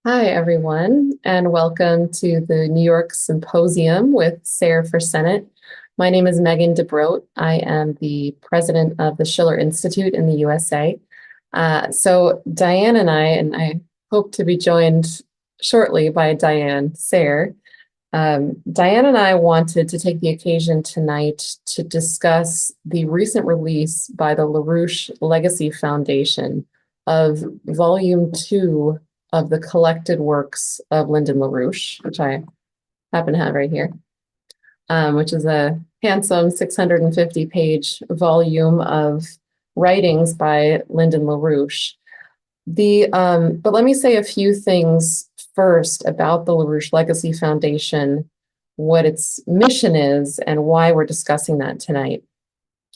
Hi, everyone, and welcome to the New York Symposium with Sarah for Senate. My name is Megan DeBroat. I am the president of the Schiller Institute in the USA. So Diane and I hope to be joined shortly by Diane Sayre. Diane and I wanted to take the occasion tonight to discuss the recent release by the LaRouche Legacy Foundation of Volume 2 of the collected works of Lyndon LaRouche, which I happen to have right here, which is a handsome 650-page volume of writings by Lyndon LaRouche. But let me say a few things first about the LaRouche Legacy Foundation, what its mission is, and why we're discussing that tonight.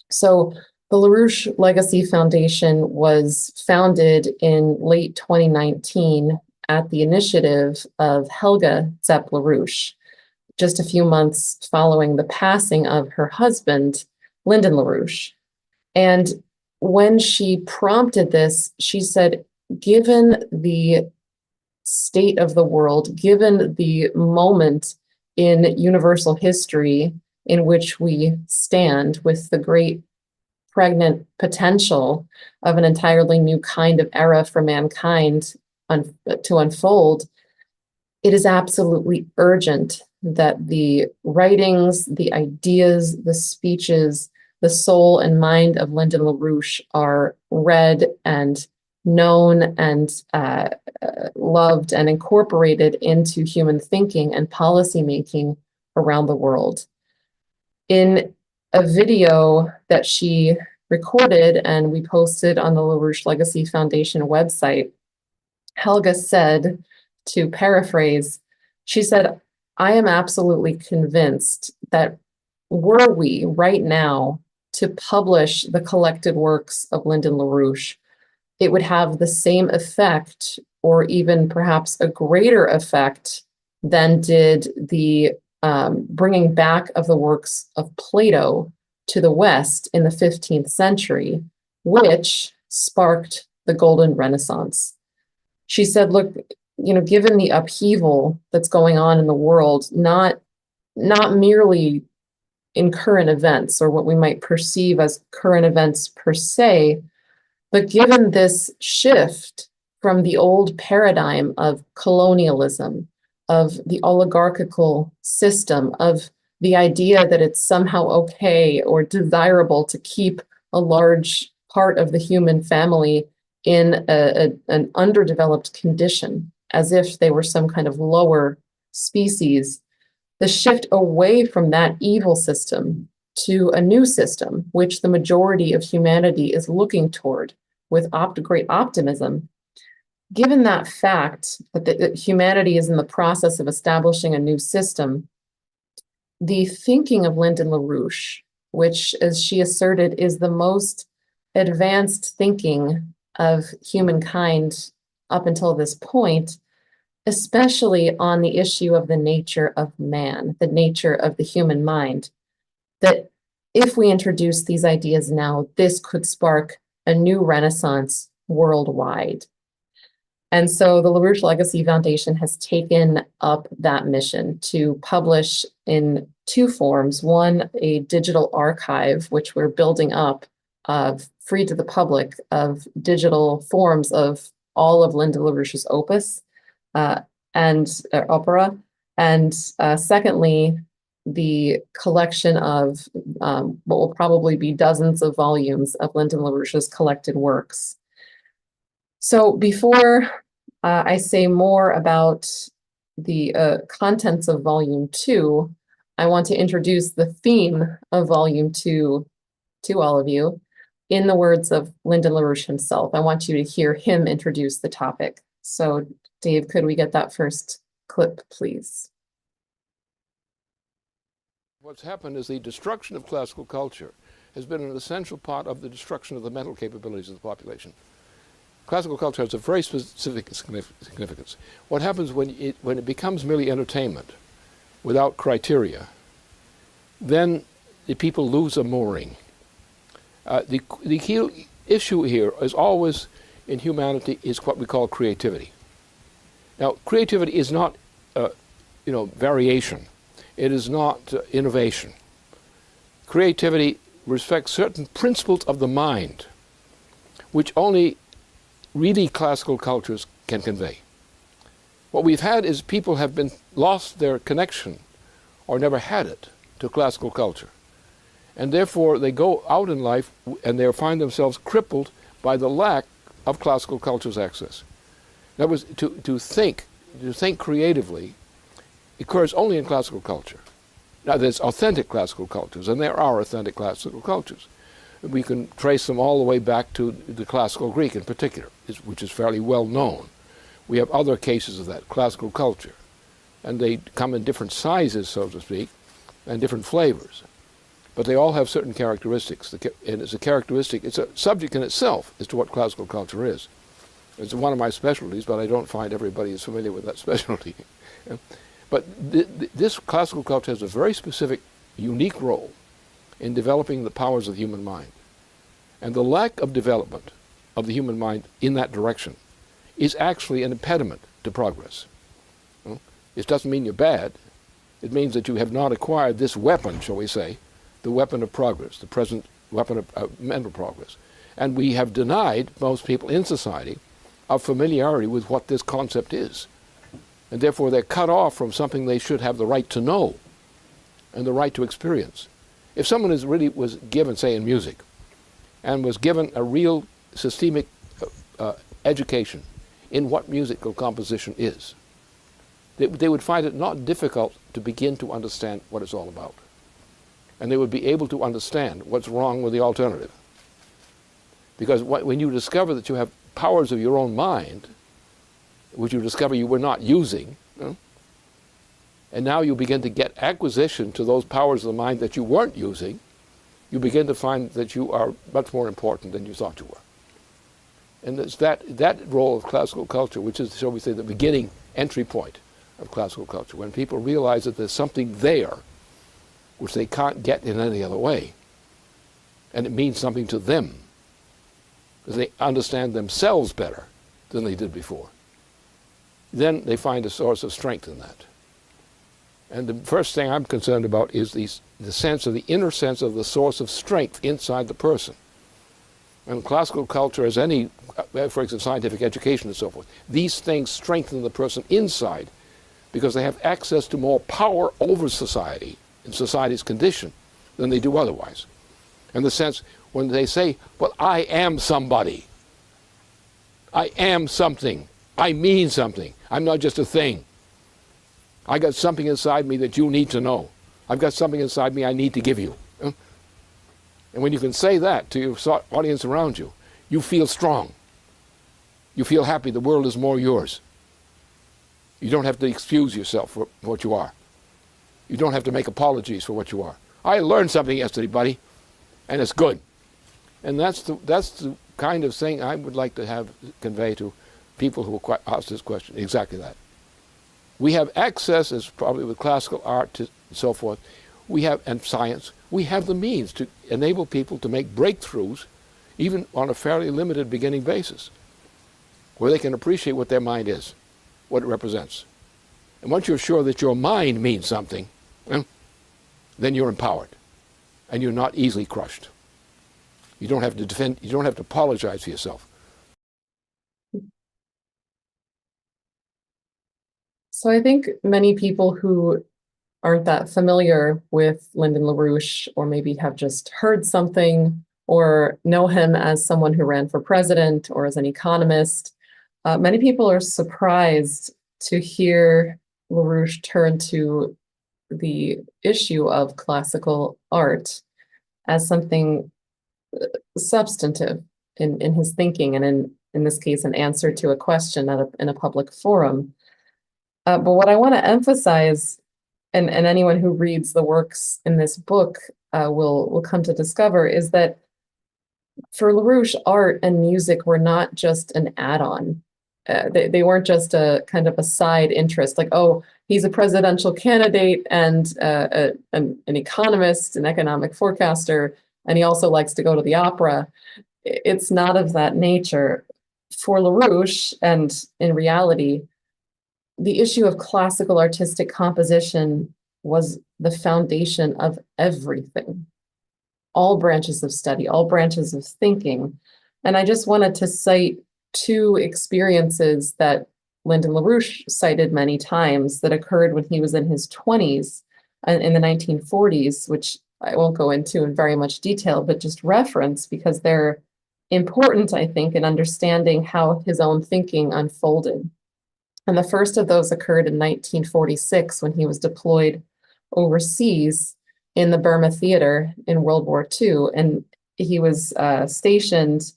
So the LaRouche Legacy Foundation was founded in late 2019 at the initiative of Helga LaRouche, just a few months following the passing of her husband, Lyndon LaRouche. And when she prompted this, she said, given the state of the world, given the moment in universal history in which we stand with the great pregnant potential of an entirely new kind of era for mankind to unfold, it is absolutely urgent that the writings, the ideas, the speeches, the soul and mind of Lyndon LaRouche are read and known and loved and incorporated into human thinking and policymaking around the world. In a video that she recorded and we posted on the LaRouche Legacy Foundation website, Helga said, to paraphrase, she said, "I am absolutely convinced that were we right now to publish the collected works of Lyndon LaRouche, it would have the same effect or even perhaps a greater effect than did the bringing back of the works of Plato to the West in the 15th century, which sparked the Golden Renaissance." She said, look, given the upheaval that's going on in the world, not merely in current events or what we might perceive as current events per se, but given this shift from the old paradigm of colonialism, of the oligarchical system, of the idea that it's somehow okay or desirable to keep a large part of the human family in an underdeveloped condition, as if they were some kind of lower species, the shift away from that evil system to a new system, which the majority of humanity is looking toward with great optimism. Given that fact that humanity is in the process of establishing a new system, the thinking of Lyndon LaRouche, which, as she asserted, is the most advanced thinking of humankind up until this point, especially on the issue of the nature of man, the nature of the human mind, that if we introduce these ideas now, this could spark a new renaissance worldwide. And so the LaRouche Legacy Foundation has taken up that mission to publish in two forms. One, a digital archive, which we're building up, free to the public, of digital forms of all of Lyndon LaRouche's opus and opera. And secondly, the collection of what will probably be dozens of volumes of Lyndon LaRouche's collected works. So before I say more about the contents of Volume 2, I want to introduce the theme of Volume 2 to all of you in the words of Lyndon LaRouche himself. I want you to hear him introduce the topic. So Dave, could we get that first clip, please? What's happened is the destruction of classical culture has been an essential part of the destruction of the mental capabilities of the population. Classical culture has a very specific significance. What happens when it becomes merely entertainment without criteria, then the people lose a mooring. The key issue here is always in humanity is what we call creativity. Now, creativity is not, variation. It is not innovation. Creativity respects certain principles of the mind, which only really classical cultures can convey. What we've had is people have been lost their connection, or never had it, to classical culture. And therefore, they go out in life and they find themselves crippled by the lack of classical culture's access. In other words, to think creatively occurs only in classical culture. Now, there's authentic classical cultures, and there are authentic classical cultures. We can trace them all the way back to the classical Greek in particular, which is fairly well known. We have other cases of that, classical culture. And they come in different sizes, so to speak, and different flavors. But they all have certain characteristics. And it's a subject in itself as to what classical culture is. It's one of my specialties, but I don't find everybody is familiar with that specialty. But this classical culture has a very specific, unique role in developing the powers of the human mind. And the lack of development of the human mind in that direction is actually an impediment to progress. It doesn't mean you're bad. It means that you have not acquired this weapon, shall we say, the weapon of progress, the present weapon of mental progress. And we have denied most people in society of familiarity with what this concept is. And therefore they're cut off from something they should have the right to know and the right to experience. If someone was given, say in music, and was given a real systemic education in what musical composition is, they would find it not difficult to begin to understand what it's all about. And they would be able to understand what's wrong with the alternative. Because when you discover that you have powers of your own mind, which you discover you were not using, and now you begin to get acquisition to those powers of the mind that you weren't using, you begin to find that you are much more important than you thought you were. And it's that role of classical culture, which is, shall we say, the beginning entry point of classical culture, when people realize that there's something there which they can't get in any other way, and it means something to them, because they understand themselves better than they did before. Then they find a source of strength in that. And the first thing I'm concerned about is the inner sense of the source of strength inside the person. And classical culture, as any, for example, scientific education and so forth, these things strengthen the person inside because they have access to more power over society and society's condition than they do otherwise. In the sense, when they say, well, I am somebody, I am something, I mean something, I'm not just a thing. I got something inside me that you need to know. I've got something inside me I need to give you. And when you can say that to your audience around you, you feel strong. You feel happy the world is more yours. You don't have to excuse yourself for what you are. You don't have to make apologies for what you are. I learned something yesterday, buddy, and it's good. And that's the kind of thing I would like to convey to people who ask this question, exactly that. We have access, as probably with classical art and so forth, and science, we have the means to enable people to make breakthroughs, even on a fairly limited beginning basis, where they can appreciate what their mind is, what it represents. And once you're sure that your mind means something, then you're empowered, and you're not easily crushed. You don't have to defend, you don't have to apologize for yourself. So I think many people who aren't that familiar with Lyndon LaRouche, or maybe have just heard something or know him as someone who ran for president or as an economist, many people are surprised to hear LaRouche turn to the issue of classical art as something substantive in his thinking, and in this case, an answer to a question in a public forum. But what I want to emphasize, and anyone who reads the works in this book will come to discover, is that for LaRouche, art and music were not just an add-on. They weren't just a kind of a side interest, like, oh, he's a presidential candidate and an economist, an economic forecaster, and he also likes to go to the opera. It's not of that nature. For LaRouche, and in reality, the issue of classical artistic composition was the foundation of everything, all branches of study, all branches of thinking. And I just wanted to cite two experiences that Lyndon LaRouche cited many times that occurred when he was in his 20s in the 1940s, which I won't go into in very much detail, but just reference because they're important, I think, in understanding how his own thinking unfolded. And the first of those occurred in 1946 when he was deployed overseas in the Burma Theater in World War II. And he was stationed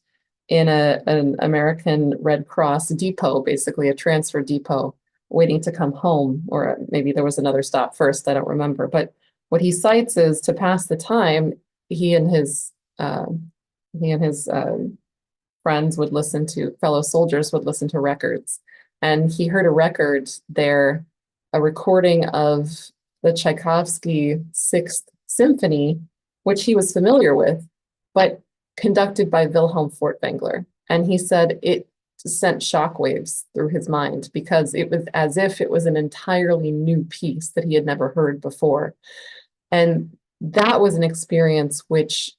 in an American Red Cross depot, basically a transfer depot, waiting to come home, or maybe there was another stop first, I don't remember. But what he cites is to pass the time, he and his friends would listen to, fellow soldiers would listen to records. And he heard a record there, a recording of the Tchaikovsky Sixth Symphony, which he was familiar with, but conducted by Wilhelm Furtwängler. And he said it sent shockwaves through his mind because it was as if it was an entirely new piece that he had never heard before. And that was an experience which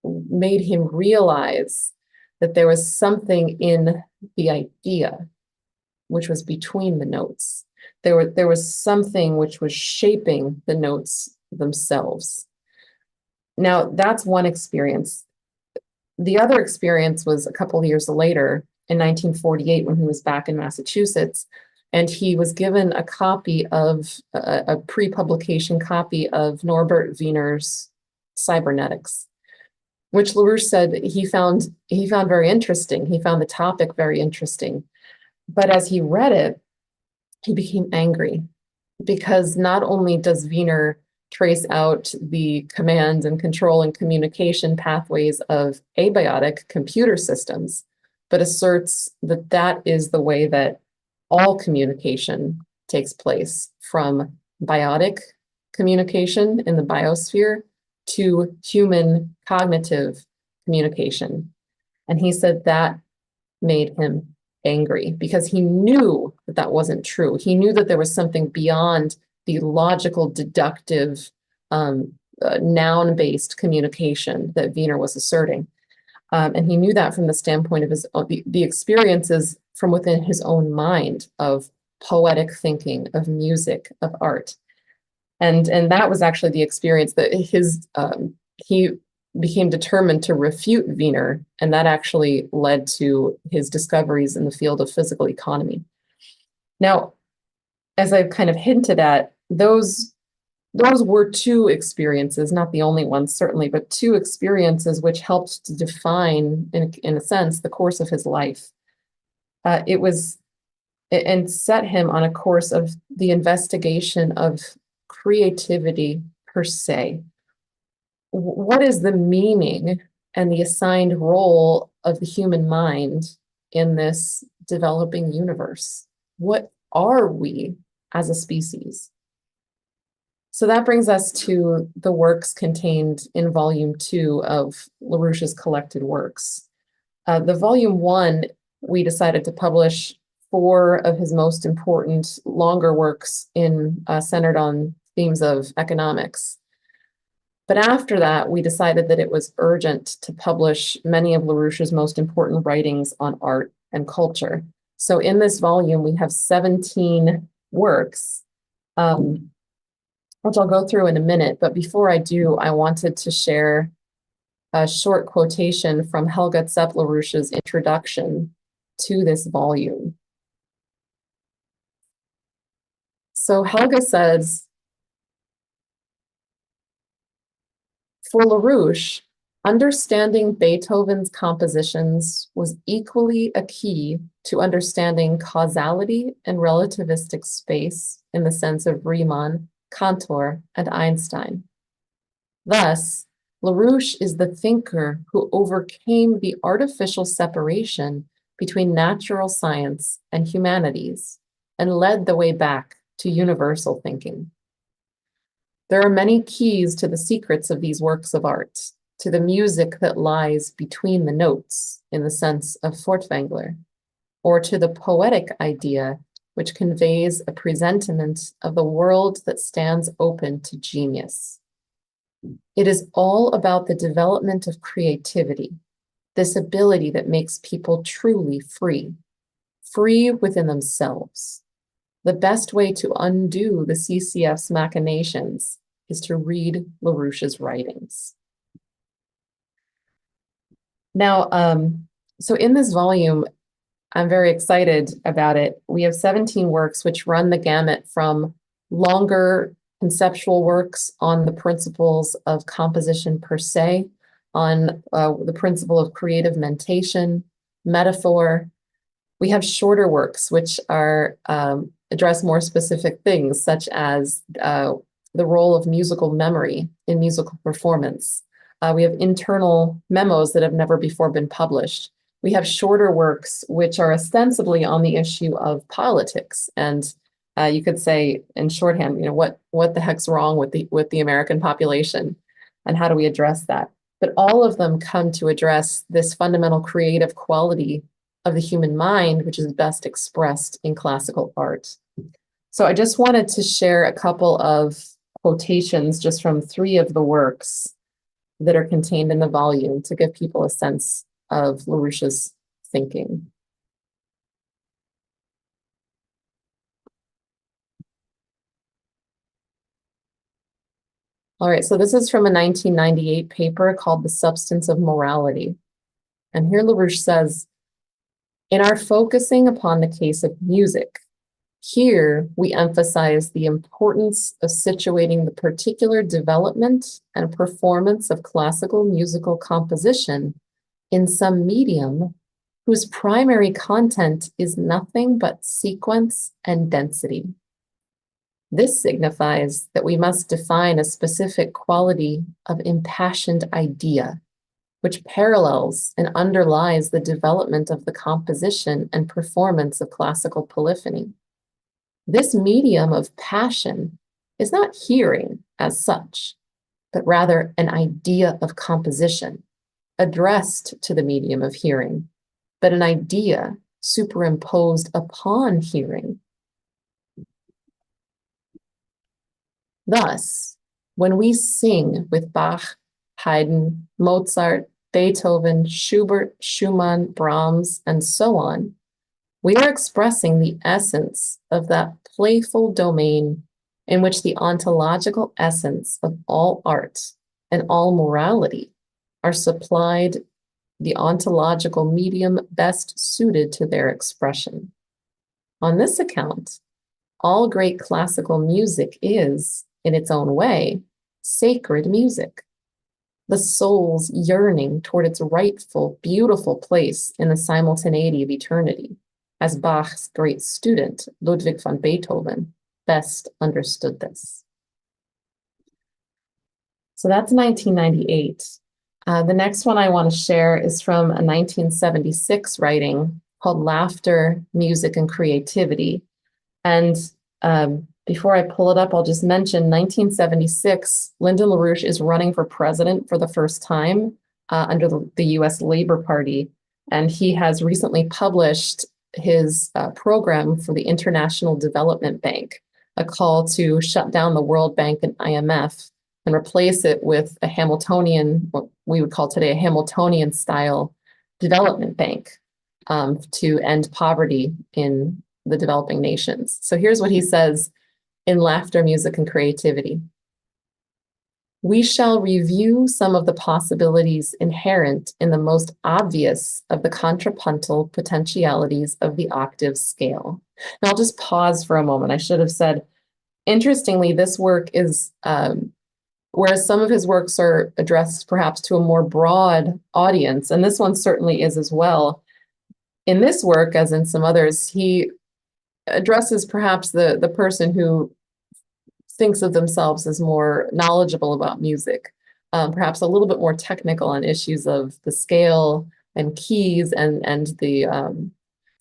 made him realize that there was something in the idea which was between the notes. There was something which was shaping the notes themselves. Now, that's one experience. The other experience was a couple of years later in 1948 when he was back in Massachusetts, and he was given a copy of, a pre-publication copy of Norbert Wiener's Cybernetics, which LaRouche said he found very interesting. He found the topic very interesting. But as he read it, he became angry because not only does Wiener trace out the command and control and communication pathways of abiotic computer systems, but asserts that that is the way that all communication takes place, from biotic communication in the biosphere to human cognitive communication. And he said that made him angry because he knew that that wasn't true. He knew that there was something beyond the logical, deductive, noun-based communication that Wiener was asserting. And he knew that from the standpoint of his the experiences from within his own mind of poetic thinking, of music, of art. And that was actually the experience that he became determined to refute Wiener, and that actually led to his discoveries in the field of physical economy. Now, as I've kind of hinted at, those were two experiences, not the only ones certainly, but two experiences which helped to define, in a sense, the course of his life. And set him on a course of the investigation of creativity per se. What is the meaning and the assigned role of the human mind in this developing universe? What are we as a species? So that brings us to the works contained in volume 2 of LaRouche's collected works. The volume 1, we decided to publish 4 of his most important longer works centered on themes of economics. But after that, we decided that it was urgent to publish many of LaRouche's most important writings on art and culture. So in this volume, we have 17 works, which I'll go through in a minute. But before I do, I wanted to share a short quotation from Helgas LaRouche's introduction to this volume. So Helga says, for LaRouche, understanding Beethoven's compositions was equally a key to understanding causality and relativistic space in the sense of Riemann, Cantor, and Einstein. Thus, LaRouche is the thinker who overcame the artificial separation between natural science and humanities and led the way back to universal thinking. There are many keys to the secrets of these works of art, to the music that lies between the notes in the sense of Furtwängler, or to the poetic idea which conveys a presentiment of the world that stands open to genius. It is all about the development of creativity, this ability that makes people truly free, free within themselves. The best way to undo the CCF's machinations is to read LaRouche's writings. Now, so in this volume, I'm very excited about it. We have 17 works which run the gamut from longer conceptual works on the principles of composition per se, on the principle of creative mentation, metaphor. We have shorter works which are address more specific things, such as the role of musical memory in musical performance. We have internal memos that have never before been published. We have shorter works which are ostensibly on the issue of politics, and you could say in shorthand, what the heck's wrong with the American population, and how do we address that? But all of them come to address this fundamental creative quality of the human mind, which is best expressed in classical art. So I just wanted to share a couple of quotations just from 3 of the works that are contained in the volume to give people a sense of LaRouche's thinking. All right, so this is from a 1998 paper called The Substance of Morality. And here LaRouche says, in our focusing upon the case of music, here we emphasize the importance of situating the particular development and performance of classical musical composition in some medium whose primary content is nothing but sequence and density. This signifies that we must define a specific quality of impassioned idea, which parallels and underlies the development of the composition and performance of classical polyphony. This medium of passion is not hearing as such, but rather an idea of composition addressed to the medium of hearing, but an idea superimposed upon hearing. Thus, when we sing with Bach, Haydn, Mozart, Beethoven, Schubert, Schumann, Brahms, and so on, we are expressing the essence of that playful domain in which the ontological essence of all art and all morality are supplied the ontological medium best suited to their expression. On this account, all great classical music is, in its own way, sacred music, the soul's yearning toward its rightful, beautiful place in the simultaneity of eternity, as Bach's great student, Ludwig van Beethoven, best understood this. So that's 1998. The next one I want to share is from a 1976 writing called Laughter, Music, and Creativity. And before I pull it up, I'll just mention 1976, Lyndon LaRouche is running for president for the first time under the US Labor Party. And he has recently published his program for the International Development Bank, a call to shut down the World Bank and IMF and replace it with a Hamiltonian, what we would call today a Hamiltonian style development bank to end poverty in the developing nations. So here's what he says in Laughter, Music, and Creativity. We shall review some of the possibilities inherent in the most obvious of the contrapuntal potentialities of the octave scale. And I'll just pause for a moment. I should have said, interestingly, this work is, whereas some of his works are addressed perhaps to a more broad audience, and this one certainly is as well, in this work, as in some others, he addresses perhaps the person who thinks of themselves as more knowledgeable about music, perhaps a little bit more technical on issues of the scale and keys and the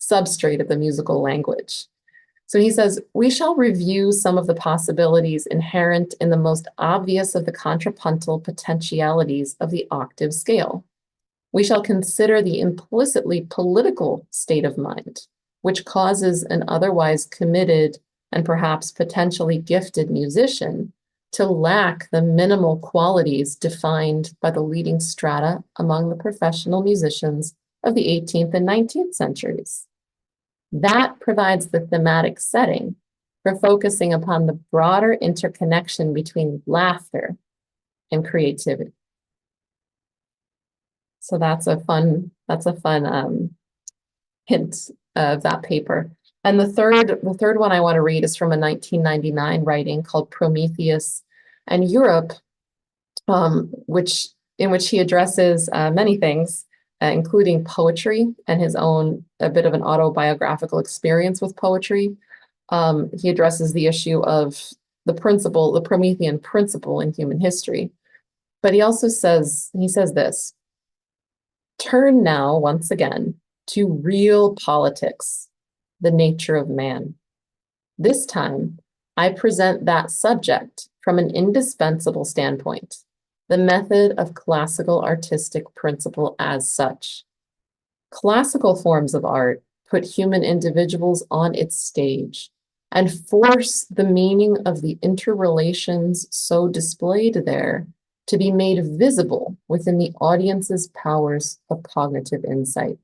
substrate of the musical language. So he says, we shall review some of the possibilities inherent in the most obvious of the contrapuntal potentialities of the octave scale. We shall consider the implicitly political state of mind, which causes an otherwise committed and perhaps potentially gifted musician to lack the minimal qualities defined by the leading strata among the professional musicians of the 18th and 19th centuries. That provides the thematic setting for focusing upon the broader interconnection between laughter and creativity. So that's a fun hint of that paper. And the third one I want to read is from a 1999 writing called Prometheus and Europe, in which he addresses many things, including poetry and his own a bit of an autobiographical experience with poetry. He addresses the issue of the Promethean principle in human history. But he also says this: turn now once again to real politics, the nature of man. This time, I present that subject from an indispensable standpoint, the method of classical artistic principle as such. Classical forms of art put human individuals on its stage and force the meaning of the interrelations so displayed there to be made visible within the audience's powers of cognitive insight.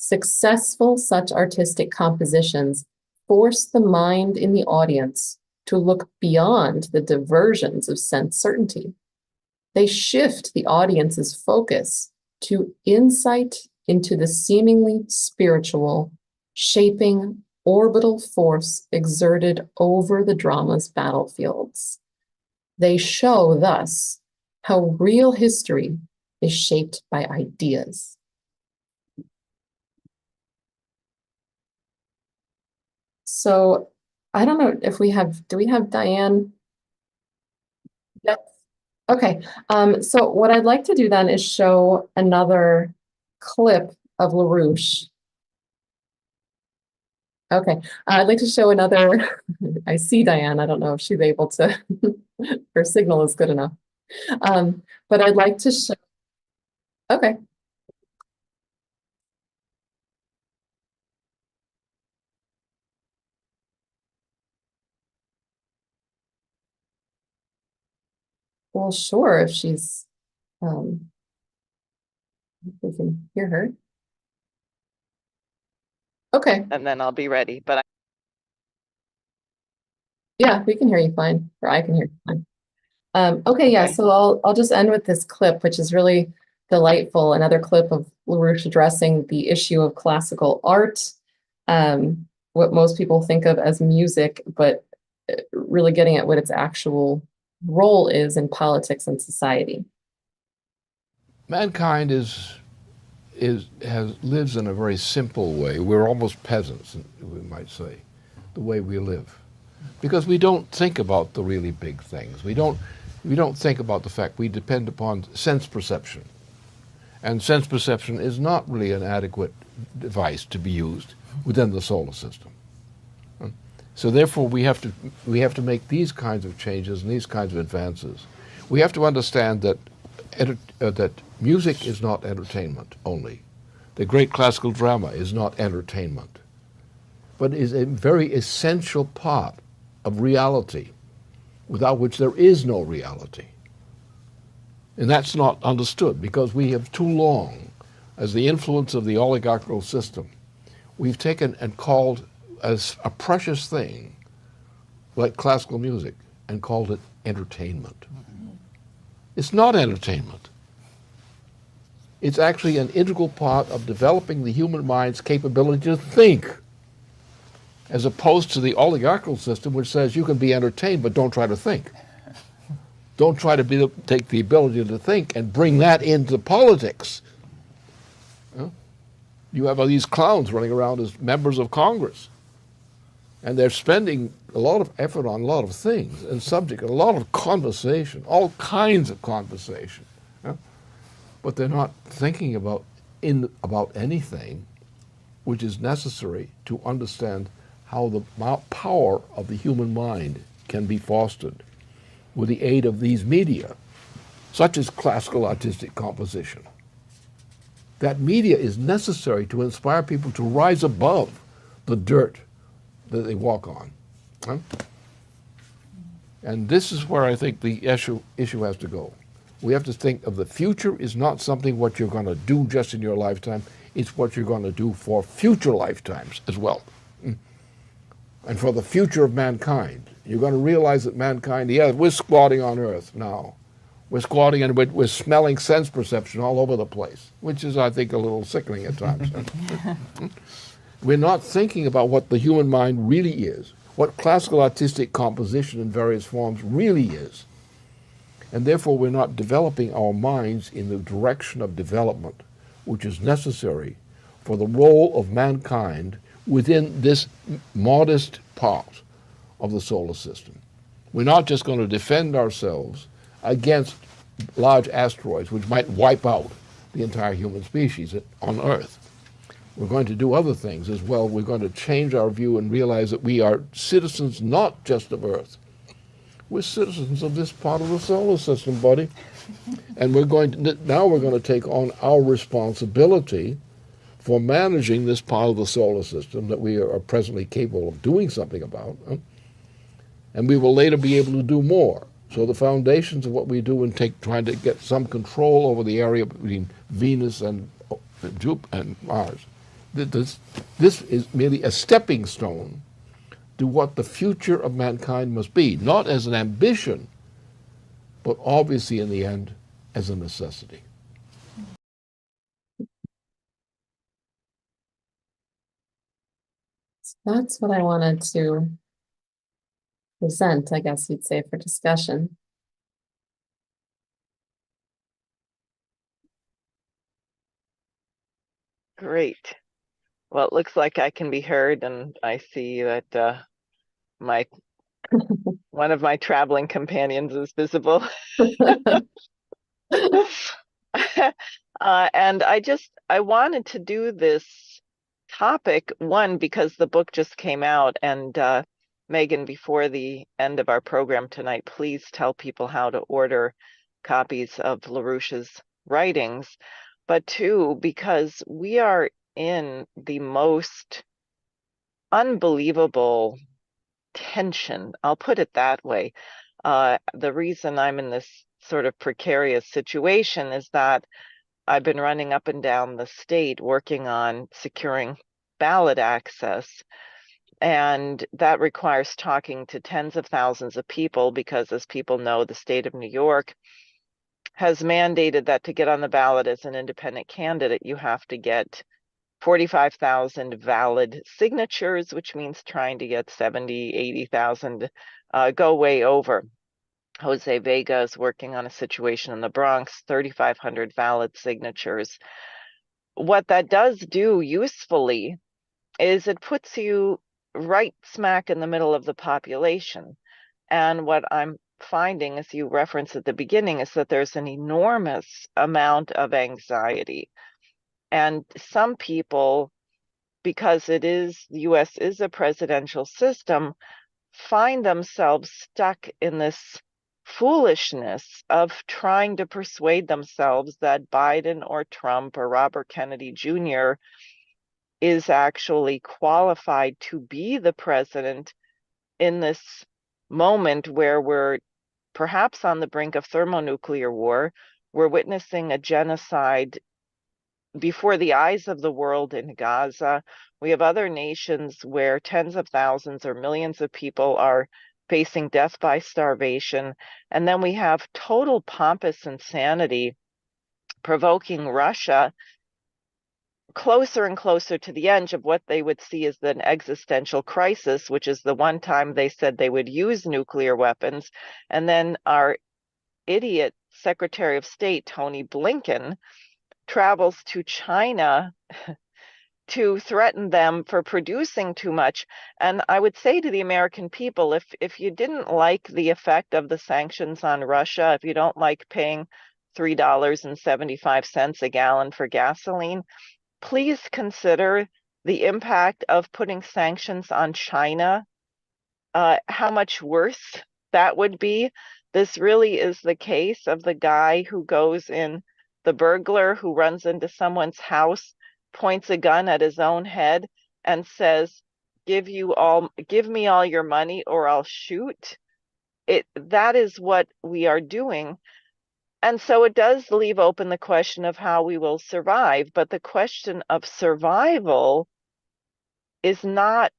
Successful such artistic compositions force the mind in the audience to look beyond the diversions of sense certainty. They shift the audience's focus to insight into the seemingly spiritual, shaping orbital force exerted over the drama's battlefields. They show thus how real history is shaped by ideas. So I don't know if do we have Diane? Yes. Okay. So what I'd like to do then is show another clip of LaRouche. Okay. I'd like to show another, I see Diane, I don't know if she's able to, her signal is good enough. But I'd like to show, okay. Well, sure, if she's, if we can hear her. Okay. And then I'll be ready, but Yeah, we can hear you fine, or I can hear you fine. Okay, yeah, Okay. so I'll just end with this clip, which is really delightful. Another clip of LaRouche addressing the issue of classical art, what most people think of as music, but really getting at what its actual role is in politics and society. Mankind lives in a very simple way. We're almost peasants, we might say, the way we live, because we don't think about the really big things. We don't think about the fact we depend upon sense perception, and sense perception is not really an adequate device to be used within the solar system. So therefore, we have to make these kinds of changes and these kinds of advances. We have to understand that that music is not entertainment only. The great classical drama is not entertainment, but is a very essential part of reality, without which there is no reality. And that's not understood, because we have too long, as the influence of the oligarchical system, we've taken and called as a precious thing, like classical music, and called it entertainment. It's not entertainment. It's actually an integral part of developing the human mind's capability to think, as opposed to the oligarchical system, which says you can be entertained, but don't try to think. Don't try to take the ability to think and bring that into politics. You have all these clowns running around as members of Congress, and they're spending a lot of effort on a lot of things and subject, a lot of conversation, all kinds of conversation. But they're not thinking about anything which is necessary to understand how the power of the human mind can be fostered with the aid of these media, such as classical artistic composition. That media is necessary to inspire people to rise above the dirt that they walk on. Huh? And this is where I think the issue has to go. We have to think of the future is not something what you're going to do just in your lifetime, it's what you're going to do for future lifetimes as well. And for the future of mankind. You're going to realize that mankind, yeah, we're squatting on Earth now. We're squatting and we're smelling sense perception all over the place, which is, I think, a little sickening at times. We're not thinking about what the human mind really is, what classical artistic composition in various forms really is. And therefore, we're not developing our minds in the direction of development, which is necessary for the role of mankind within this modest part of the solar system. We're not just going to defend ourselves against large asteroids, which might wipe out the entire human species on Earth. We're going to do other things as well. We're going to change our view and realize that we are citizens not just of Earth. We're citizens of this part of the solar system, buddy. And now we're going to take on our responsibility for managing this part of the solar system that we are presently capable of doing something about. And we will later be able to do more. So the foundations of what we do in trying to get some control over the area between Venus and Jupiter and Mars, this is merely a stepping stone to what the future of mankind must be, not as an ambition, but obviously in the end as a necessity. That's what I wanted to present, I guess you'd say, for discussion. Great. Well, it looks like I can be heard, and I see that one of my traveling companions is visible. And I wanted to do this topic, one, because the book just came out, and Megan, before the end of our program tonight, please tell people how to order copies of LaRouche's writings. But two, because we are in the most unbelievable tension, I'll put it that way. The reason I'm in this sort of precarious situation is that I've been running up and down the state working on securing ballot access. And that requires talking to tens of thousands of people because, as people know, the state of New York has mandated that to get on the ballot as an independent candidate, you have to get 45,000 valid signatures, which means trying to get 70, 80,000 go way over. Jose Vega is working on a situation in the Bronx, 3,500 valid signatures. What that does do usefully is it puts you right smack in the middle of the population. And what I'm finding, as you referenced at the beginning, is that there's an enormous amount of anxiety. And some people, because the US is a presidential system, find themselves stuck in this foolishness of trying to persuade themselves that Biden or Trump or Robert Kennedy Jr. is actually qualified to be the president in this moment where we're perhaps on the brink of thermonuclear war. We're witnessing a genocide before the eyes of the world in Gaza. We have other nations where tens of thousands or millions of people are facing death by starvation. And then we have total pompous insanity provoking Russia closer and closer to the edge of what they would see as an existential crisis, which is the one time they said they would use nuclear weapons. And then our idiot Secretary of State, Tony Blinken, travels to China to threaten them for producing too much. And I would say to the American people, if you didn't like the effect of the sanctions on Russia, if you don't like paying $3.75 a gallon for gasoline, please consider the impact of putting sanctions on China, how much worse that would be. This really is the case of the guy who goes in, the burglar who runs into someone's house, points a gun at his own head and says, give me all your money or I'll shoot. That is what we are doing. And so it does leave open the question of how we will survive. But the question of survival is not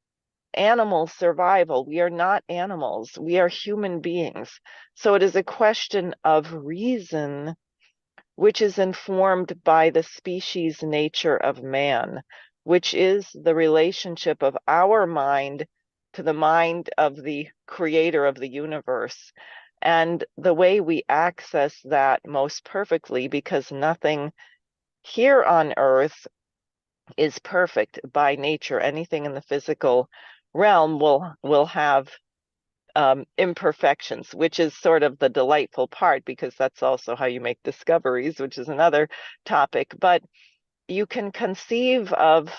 animal survival. We are not animals. We are human beings. So it is a question of reason, which is informed by the species nature of man, which is the relationship of our mind to the mind of the creator of the universe. And the way we access that most perfectly, because nothing here on earth is perfect by nature. Anything in the physical realm will have imperfections, which is sort of the delightful part, because that's also how you make discoveries, which is another topic. But you can conceive of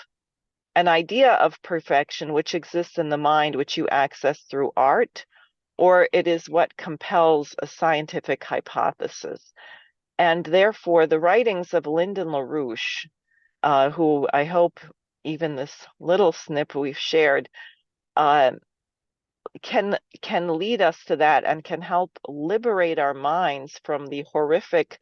an idea of perfection which exists in the mind, which you access through art, or it is what compels a scientific hypothesis. And therefore, the writings of Lyndon LaRouche, who I hope even this little snip we've shared can lead us to that and can help liberate our minds from the horrific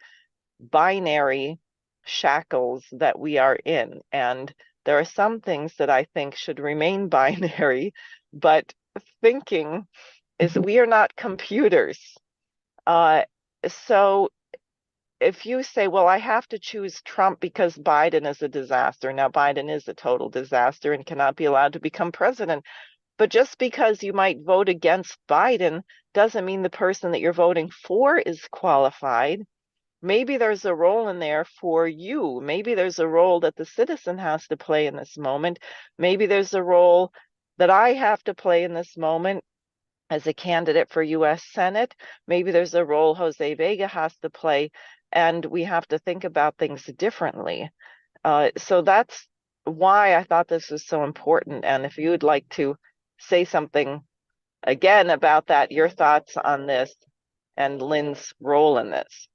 binary shackles that we are in. And there are some things that I think should remain binary, but thinking is we are not computers. So if you say, well, I have to choose Trump because Biden is a disaster. Now, Biden is a total disaster and cannot be allowed to become president. But just because you might vote against Biden doesn't mean the person that you're voting for is qualified. Maybe there's a role in there for you. Maybe there's a role that the citizen has to play in this moment. Maybe there's a role that I have to play in this moment as a candidate for US Senate. Maybe there's a role Jose Vega has to play, and we have to think about things differently. So that's why I thought this was so important. And if you would like to say something again about that, your thoughts on this and Lynn's role in this.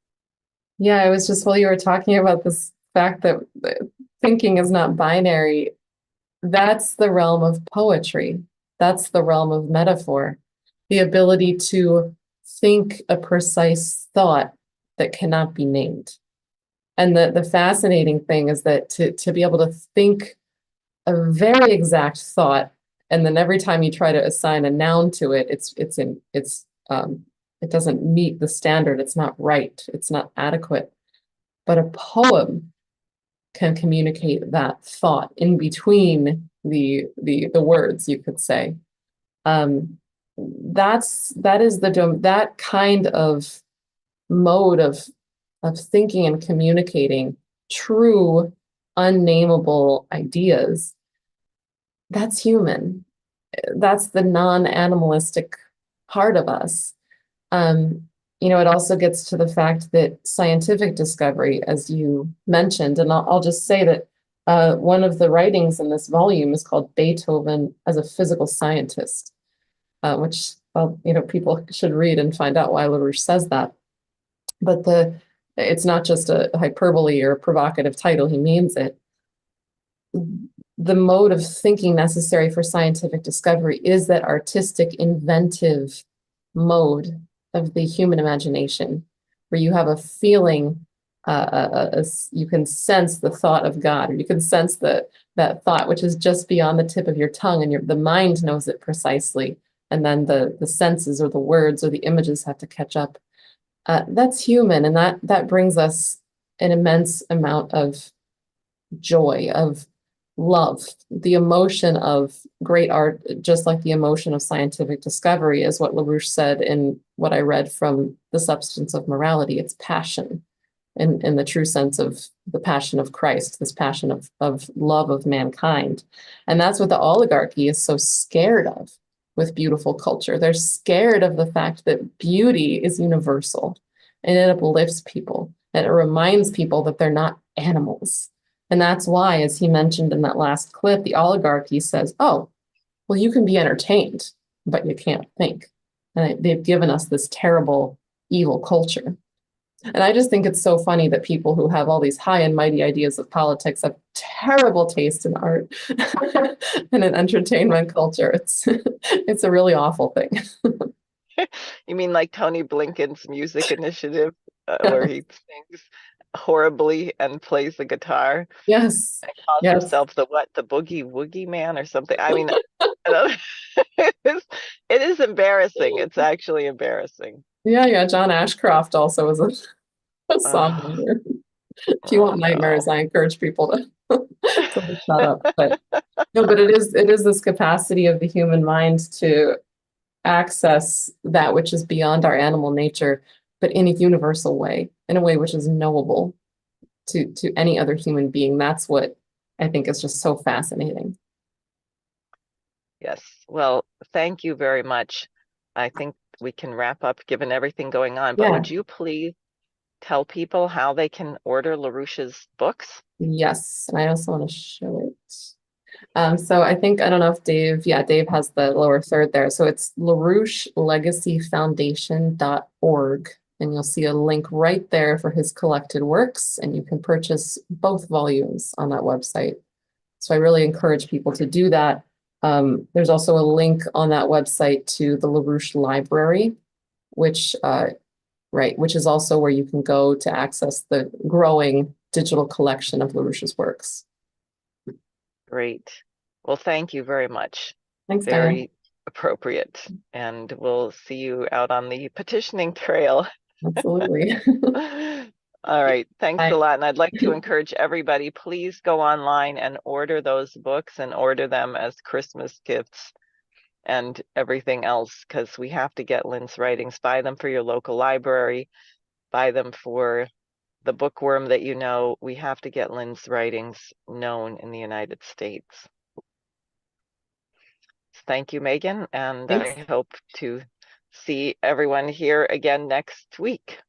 Yeah, I was just, while you were talking about this fact that thinking is not binary, that's the realm of poetry. That's the realm of metaphor. The ability to think a precise thought that cannot be named. And the fascinating thing is that to be able to think a very exact thought, and then every time you try to assign a noun to it, it doesn't meet the standard. It's not right. It's not adequate. But a poem can communicate that thought in between the words, you could say. That kind of mode of thinking and communicating true unnameable ideas. That's human. That's the non-animalistic part of us. It also gets to the fact that scientific discovery, as you mentioned, and I'll just say that one of the writings in this volume is called Beethoven as a Physical Scientist, which people should read and find out why LaRouche says that. But it's not just a hyperbole or a provocative title, he means it. The mode of thinking necessary for scientific discovery is that artistic, inventive mode of the human imagination, where you have a feeling, you can sense the thought of God, or you can sense that thought which is just beyond the tip of your tongue, and the mind knows it precisely, and then the senses or the words or the images have to catch up. That's human, and that brings us an immense amount of joy, of love. The emotion of great art, just like the emotion of scientific discovery, is what LaRouche said in what I read from The Substance of Morality. It's passion, in the true sense of the passion of Christ, this passion of love of mankind. And that's what the oligarchy is so scared of with beautiful culture. They're scared of the fact that beauty is universal, and it uplifts people, and it reminds people that they're not animals. And that's why, as he mentioned in that last clip, the oligarchy says, oh, well, you can be entertained, but you can't think. And they've given us this terrible, evil culture. And I just think it's so funny that people who have all these high and mighty ideas of politics have terrible taste in art and in entertainment culture. It's a really awful thing. You mean like Tony Blinken's music initiative, where he sings horribly and plays the guitar Yes. and calls Yes. himself the what? The Boogie Woogie Man or something? I mean, I don't- it is embarrassing. It's actually embarrassing. Yeah, yeah. John Ashcroft also was a Oh, songwriter. If you oh want no. nightmares, I encourage people to to look that up. But no, but it is this capacity of the human mind to access that which is beyond our animal nature, but in a universal way, in a way which is knowable to any other human being. That's what I think is just so fascinating. Yes. Well, thank you very much. I think we can wrap up given everything going on, but Yeah. would you please tell people how they can order LaRouche's books? Yes. And I also want to show it. So I think, I don't know if Dave, yeah, Dave has the lower third there. So it's LaRoucheLegacyFoundation.org. And you'll see a link right there for his collected works, and you can purchase both volumes on that website. So I really encourage people to do that. There's also a link on that website to the LaRouche Library, which which is also where you can go to access the growing digital collection of LaRouche's works. Great. Well, thank you very much. Thanks, Diane. Very appropriate. And we'll see you out on the petitioning trail. Absolutely. All right. Thanks a Bye. lot. And I'd like to encourage everybody, please go online and order those books and order them as Christmas gifts and everything else, because we have to get Lynn's writings. Buy them for your local library, buy them for the bookworm that you know. We have to get Lynn's writings known in the United States. Thank you, Megan, and Thanks. I hope to see everyone here again next week.